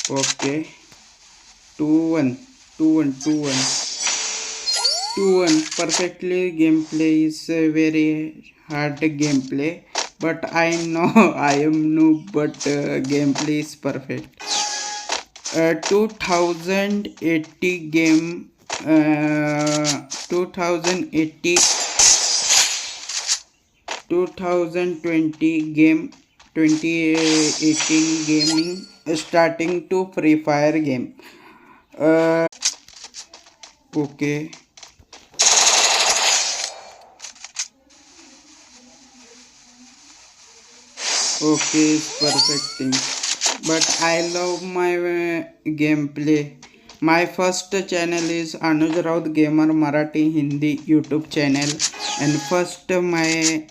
Okay, 2-1, 2-1, 2-1, 2-1. Perfectly gameplay is a very hard gameplay, but I know I am noob, but gameplay is perfect. 2080 game, 2080, 2020 game, 2018 gaming, starting to Free Fire game. Okay. Okay, it's perfect thing. But I love my gameplay. My first channel is Anuj Raut Gamer Marathi Hindi YouTube channel, and first my